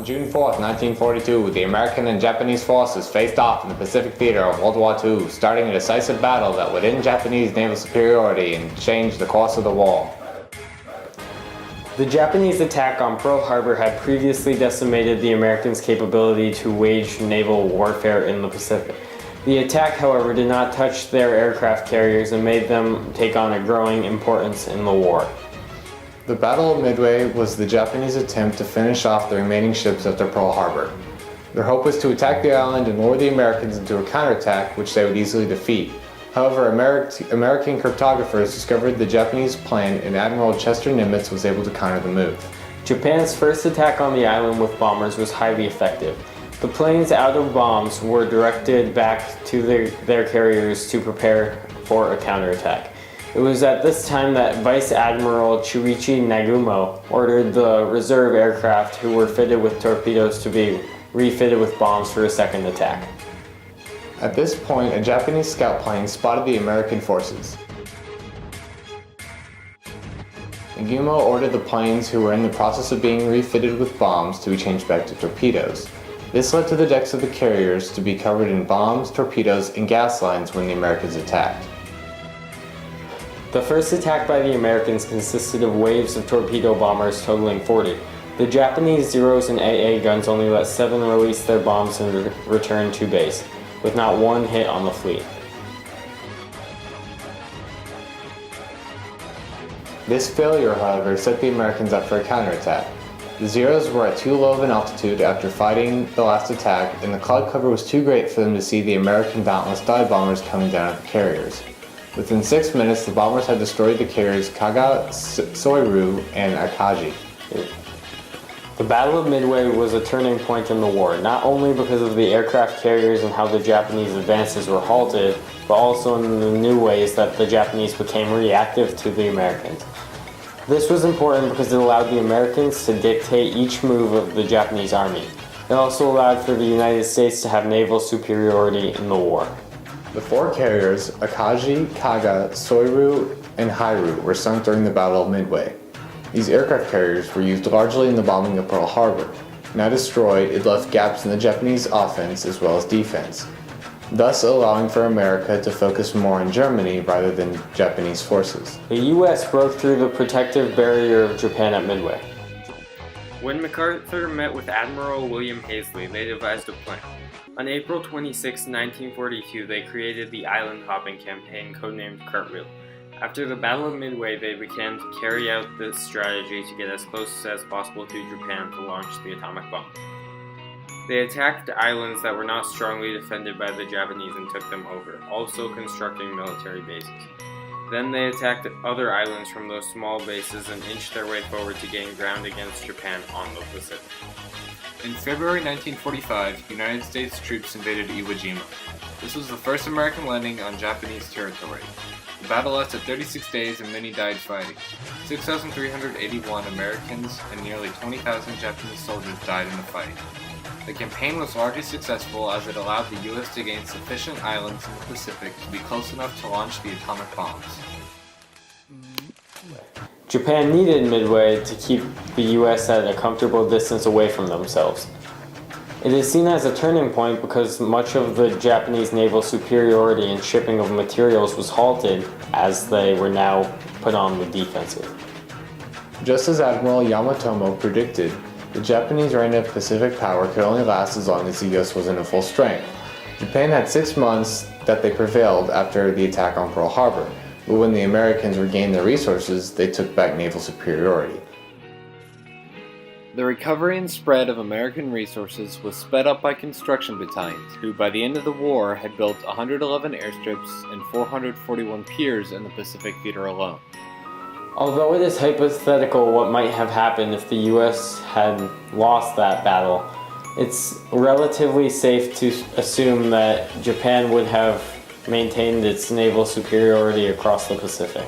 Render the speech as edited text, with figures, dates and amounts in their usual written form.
On June 4th, 1942, the American and Japanese forces faced off in the Pacific theater of World War II, starting a decisive battle that would end Japanese naval superiority and change the course of the war. The Japanese attack on Pearl Harbor had previously decimated the Americans' capability to wage naval warfare in the Pacific. The attack, however, did not touch their aircraft carriers and made them take on a growing importance in the war. The Battle of Midway was the Japanese attempt to finish off the remaining ships after Pearl Harbor. Their hope was to attack the island and lure the Americans into a counterattack, which they would easily defeat. However, American cryptographers discovered the Japanese plan, and Admiral Chester Nimitz was able to counter the move. Japan's first attack on the island with bombers was highly effective. The planes out of bombs were directed back to their carriers to prepare for a counterattack. It was at this time that Vice Admiral Chuichi Nagumo ordered the reserve aircraft who were fitted with torpedoes to be refitted with bombs for a second attack. At this point, a Japanese scout plane spotted the American forces. Nagumo ordered the planes who were in the process of being refitted with bombs to be changed back to torpedoes. This led to the decks of the carriers to be covered in bombs, torpedoes, and gas lines when the Americans attacked. The first attack by the Americans consisted of waves of torpedo bombers totaling 40. The Japanese Zeros and AA guns only let 7 release their bombs and return to base, with not one hit on the fleet. This failure, however, set the Americans up for a counterattack. The Zeros were at too low of an altitude after fighting the last attack, and the cloud cover was too great for them to see the American Dauntless dive bombers coming down at the carriers. Within 6 minutes, the bombers had destroyed the carriers Kaga, Soiru, and Akaji. The Battle of Midway was a turning point in the war, not only because of the aircraft carriers and how the Japanese advances were halted, but also in the new ways that the Japanese became reactive to the Americans. This was important because it allowed the Americans to dictate each move of the Japanese army. It also allowed for the United States to have naval superiority in the war. The 4 carriers, Akaji, Kaga, Soiru, and Hairu, were sunk during the Battle of Midway. These aircraft carriers were used largely in the bombing of Pearl Harbor. Now destroyed, it left gaps in the Japanese offense as well as defense, thus allowing for America to focus more on Germany rather than Japanese forces. The U.S. broke through the protective barrier of Japan at Midway. When MacArthur met with Admiral William Hazley, they devised a plan. On April 26, 1942, they created the island hopping campaign codenamed Cartwheel. After the Battle of Midway, they began to carry out this strategy to get as close as possible to Japan to launch the atomic bomb. They attacked islands that were not strongly defended by the Japanese and took them over, also constructing military bases. Then they attacked other islands from those small bases and inched their way forward to gain ground against Japan on the Pacific. In February 1945, United States troops invaded Iwo Jima. This was the first American landing on Japanese territory. The battle lasted 36 days and many died fighting. 6,381 Americans and nearly 20,000 Japanese soldiers died in the fight. The campaign was largely successful as it allowed the U.S. to gain sufficient islands in the Pacific to be close enough to launch the atomic bombs. Japan needed Midway to keep the U.S. at a comfortable distance away from themselves. It is seen as a turning point because much of the Japanese naval superiority in shipping of materials was halted as they were now put on the defensive. Just as Admiral Yamatomo predicted, the Japanese reign of Pacific power could only last as long as the US was in full strength. Japan had 6 months that they prevailed after the attack on Pearl Harbor, but when the Americans regained their resources, they took back naval superiority. The recovery and spread of American resources was sped up by construction battalions, who by the end of the war had built 111 airstrips and 441 piers in the Pacific theater alone. Although it is hypothetical what might have happened if the U.S. had lost that battle, it's relatively safe to assume that Japan would have maintained its naval superiority across the Pacific.